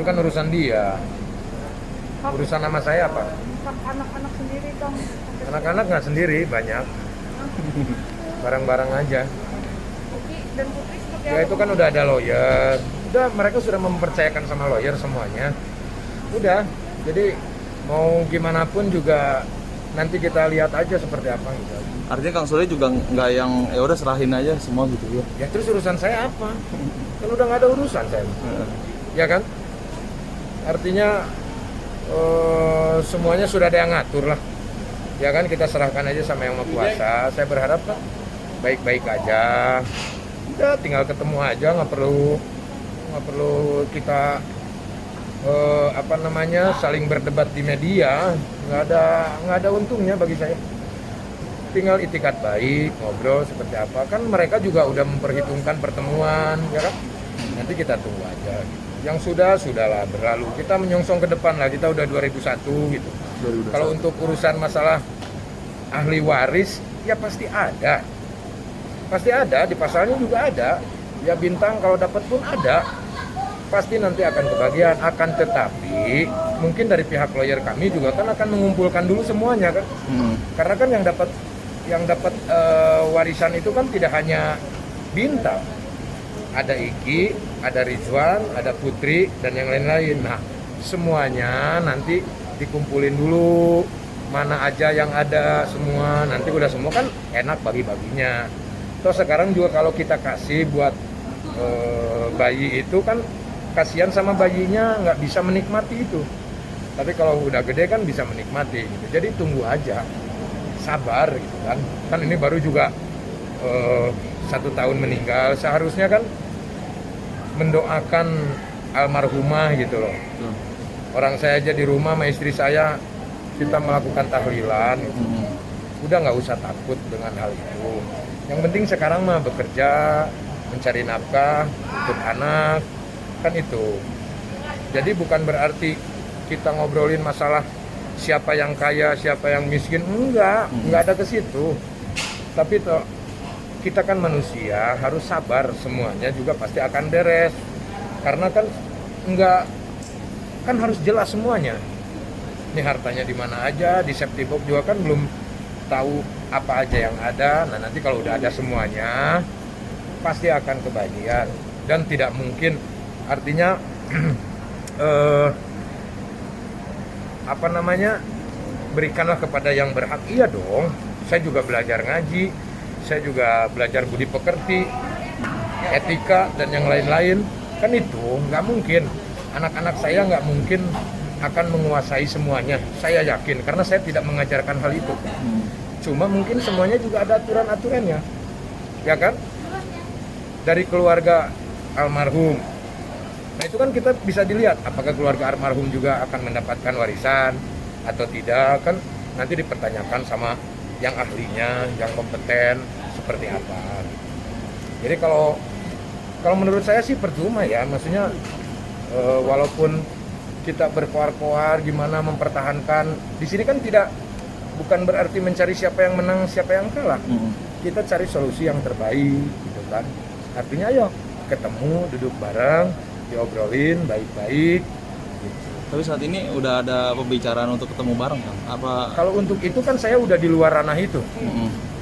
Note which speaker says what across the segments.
Speaker 1: kan urusan dia. Urusan nama saya apa?
Speaker 2: Anak-anak sendiri Kang.
Speaker 1: Anak-anak nggak sendiri, banyak. Barang-barang aja.
Speaker 2: Uki dan Putri seperti
Speaker 1: Ya
Speaker 2: apa?
Speaker 1: itu kan udah ada lawyer. Udah mereka sudah mempercayakan sama lawyer semuanya. Udah. Jadi mau gimana pun juga nanti kita lihat aja seperti apa gitu.
Speaker 3: Artinya Kang Sule juga nggak yang ya udah serahin aja semua gitu ya.
Speaker 1: Ya terus urusan saya apa? Kan udah nggak ada urusan saya. Ya kan? Artinya semuanya sudah ada yang ngatur lah. Ya kan, kita serahkan aja sama yang Maha Kuasa. Saya berharap kan baik-baik aja. Udah tinggal ketemu aja, nggak perlu kita saling berdebat di media. Nggak ada untungnya bagi saya. Tinggal itikat baik, ngobrol seperti apa. Kan mereka juga udah memperhitungkan pertemuan, ya kan? Nanti kita tunggu aja. Yang sudahlah berlalu. Kita menyongsong ke depan lah. Kita udah 2001 gitu.
Speaker 3: 2021.
Speaker 1: Kalau untuk urusan masalah ahli waris, ya pasti ada. Pasti ada, di pasalnya juga ada. Ya bintang kalau dapat pun ada. Pasti nanti akan kebagian. Akan tetapi mungkin dari pihak lawyer kami juga kan akan mengumpulkan dulu semuanya kan. Karena kan yang dapat warisan itu kan tidak hanya bintang. Ada Iki, ada Ridwan, ada Putri, dan yang lain-lain. Nah, semuanya nanti dikumpulin dulu, mana aja yang ada semua. Nanti udah semua kan enak bagi-baginya. Terus sekarang juga kalau kita kasih buat bayi itu kan kasihan sama bayinya nggak bisa menikmati itu. Tapi kalau udah gede kan bisa menikmati gitu. Jadi tunggu aja, sabar gitu kan. Kan ini baru juga 1 tahun meninggal, seharusnya kan mendoakan almarhumah gitu loh. Orang saya aja di rumah sama istri saya kita melakukan tahlilan gitu. Udah nggak usah takut dengan hal itu. Yang penting sekarang mah bekerja, mencari nafkah untuk anak, kan itu. Jadi bukan berarti kita ngobrolin masalah siapa yang kaya, siapa yang miskin, enggak ada ke situ. Tapi kita kan manusia, harus sabar, semuanya juga pasti akan beres. Karena kan kan harus jelas semuanya. Ini hartanya di mana aja, di safety box juga kan belum tahu apa aja yang ada. Nah, nanti kalau udah ada semuanya pasti akan kebagian dan tidak mungkin, artinya berikanlah kepada yang berhak. Iya dong, saya juga belajar ngaji, saya juga belajar budi pekerti, etika, dan yang lain-lain. Kan itu nggak mungkin, anak-anak saya nggak mungkin akan menguasai semuanya, saya yakin, karena saya tidak mengajarkan hal itu. Cuma mungkin semuanya juga ada aturan-aturannya, ya kan? Dari keluarga almarhum. Nah itu kan kita bisa dilihat, apakah keluarga almarhum juga akan mendapatkan warisan atau tidak, kan nanti dipertanyakan sama yang ahlinya, yang kompeten, seperti apa. Jadi kalau menurut saya sih percuma ya, maksudnya walaupun kita berkoar-koar gimana mempertahankan, di sini kan bukan berarti mencari siapa yang menang, siapa yang kalah. Kita cari solusi yang terbaik, gitu kan. Artinya ayo ketemu, duduk bareng, diobrolin baik-baik. Gitu.
Speaker 3: Tapi saat ini udah ada pembicaraan untuk ketemu bareng kan? Apa?
Speaker 1: Kalau untuk itu kan saya udah di luar ranah itu.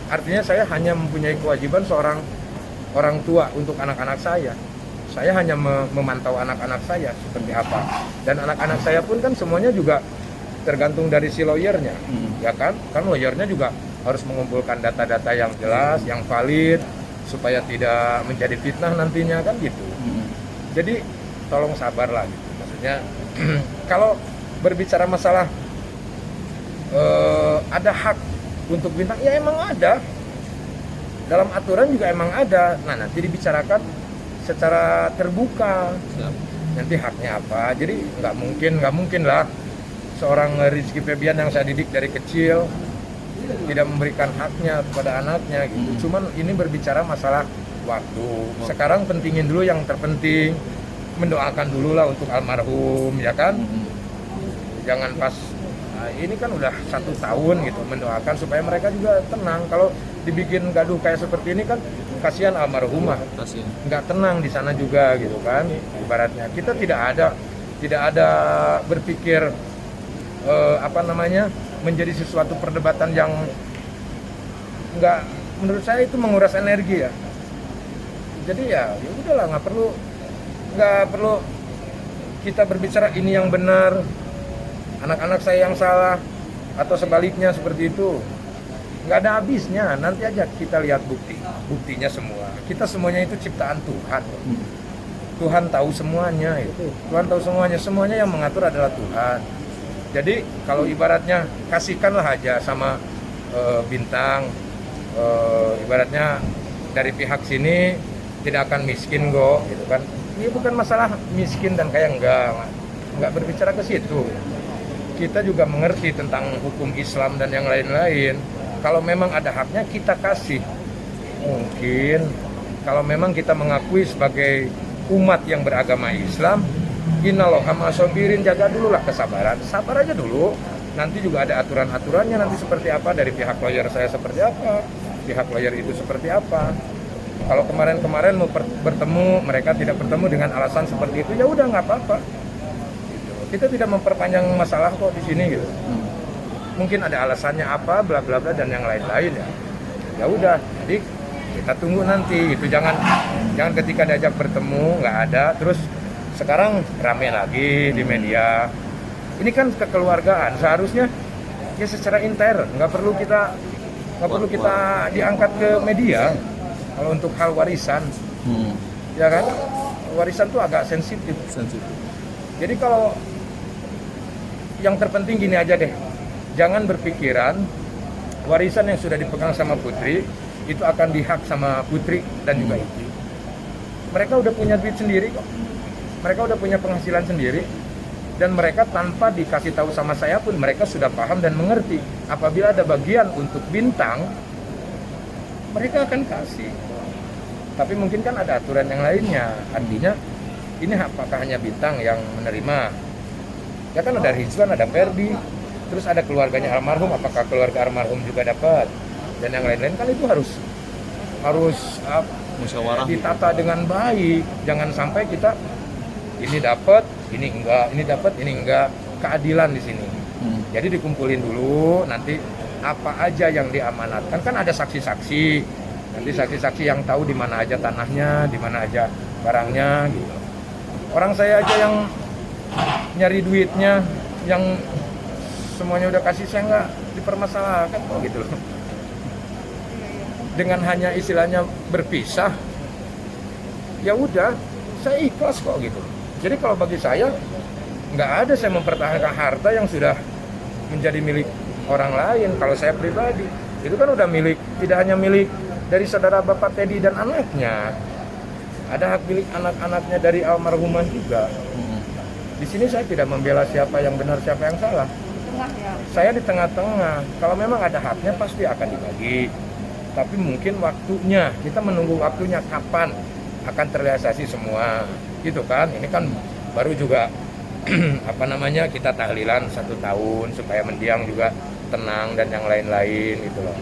Speaker 1: Artinya saya hanya mempunyai kewajiban seorang orang tua untuk anak-anak saya. Saya hanya memantau anak-anak saya seperti apa. Dan anak-anak saya pun kan semuanya juga tergantung dari si lawyernya, ya kan? Kan lawyernya juga harus mengumpulkan data-data yang jelas, yang valid, supaya tidak menjadi fitnah nantinya, kan gitu. Jadi tolong sabar lah gitu. Maksudnya kalau berbicara masalah ada hak untuk bintang, ya emang ada. Dalam aturan juga emang ada. Nah nanti dibicarakan secara terbuka. Nanti haknya apa. Jadi nggak mungkin lah seorang Rizky Febian yang saya didik dari kecil tidak memberikan haknya kepada anaknya gitu. Cuman ini berbicara masalah waktu. Sekarang pentingin dulu yang terpenting, mendoakan dulu lah untuk almarhum, ya kan? Jangan pas ini kan udah 1 tahun gitu, mendoakan supaya mereka juga tenang. Kalau dibikin gaduh kayak seperti ini kan kasihan almarhumah, nggak tenang di sana juga gitu kan. Ibaratnya kita tidak ada tidak ada berpikir menjadi sesuatu perdebatan yang nggak, menurut saya itu menguras energi ya. Jadi ya udahlah, nggak perlu kita berbicara ini yang benar, anak-anak saya yang salah, atau sebaliknya seperti itu. Nggak ada habisnya, nanti aja kita lihat buktinya semua. Kita semuanya itu ciptaan Tuhan. Tuhan tahu semuanya itu. Tuhan tahu semuanya yang mengatur adalah Tuhan. Jadi kalau ibaratnya kasihkanlah aja sama Bintang, ibaratnya dari pihak sini tidak akan miskin kok, gitu kan. Ini bukan masalah miskin dan kaya, enggak berbicara ke situ. Kita juga mengerti tentang hukum Islam dan yang lain-lain. Kalau memang ada haknya kita kasih. Mungkin kalau memang kita mengakui sebagai umat yang beragama Islam, innallaha ma'asobirin, jaga dulu lah kesabaran. Sabar aja dulu. Nanti juga ada aturan-aturannya nanti seperti apa, dari pihak lawyer saya seperti apa, pihak lawyer itu seperti apa. Kalau kemarin mau bertemu, mereka tidak bertemu dengan alasan seperti itu, ya udah nggak apa-apa. Gitu. Kita tidak memperpanjang masalah kok di sini gitu. Mungkin ada alasannya apa, bla bla bla dan yang lain-lain ya. Ya udah, jadi kita tunggu nanti. Itu jangan ketika diajak bertemu nggak ada, terus sekarang rame lagi di media. Ini kan kekeluargaan, seharusnya ya secara intern, nggak perlu kita diangkat ke media. Kalau untuk hal warisan, ya kan, warisan tuh agak sensitif. Jadi kalau yang terpenting gini aja deh, jangan berpikiran warisan yang sudah dipegang sama Putri itu akan dihak sama Putri dan juga Iki. Mereka udah punya duit sendiri kok, mereka udah punya penghasilan sendiri, dan mereka tanpa dikasih tahu sama saya pun mereka sudah paham dan mengerti. Apabila ada bagian untuk Bintang, mereka akan kasih. Tapi mungkin kan ada aturan yang lainnya. Artinya ini apakah hanya Bintang yang menerima? Ya kan ada Rizwan, ada Ferdi, terus ada keluarganya almarhum, apakah keluarga almarhum juga dapat? Dan yang lain-lain kan itu harus
Speaker 3: musyawarah
Speaker 1: ditata dengan baik. Jangan sampai kita ini dapat, ini enggak, ini dapat, ini enggak. Keadilan di sini. Jadi dikumpulin dulu, nanti apa aja yang diamanatkan, kan ada saksi-saksi. Nanti saksi-saksi yang tahu di mana aja tanahnya, di mana aja barangnya gitu. Orang saya aja yang nyari duitnya, yang semuanya udah kasih, saya nggak dipermasalahkan kok gitu loh. Dengan hanya istilahnya berpisah, ya udah, saya ikhlas kok gitu. Jadi kalau bagi saya nggak ada saya mempertahankan harta yang sudah menjadi milik orang lain. Kalau saya pribadi itu kan udah milik, tidak hanya milik dari saudara Bapak Teddy dan anaknya, ada hak milik anak-anaknya dari almarhumah juga. Di sini saya tidak membela siapa yang benar, siapa yang salah. Saya di tengah-tengah. Kalau memang ada haknya pasti akan dibagi. Tapi mungkin waktunya, kita menunggu waktunya kapan akan terrealisasi semua. Gitu kan? Ini kan baru juga kita tahlilan 1 tahun supaya mendiang juga tenang dan yang lain-lain gitu loh.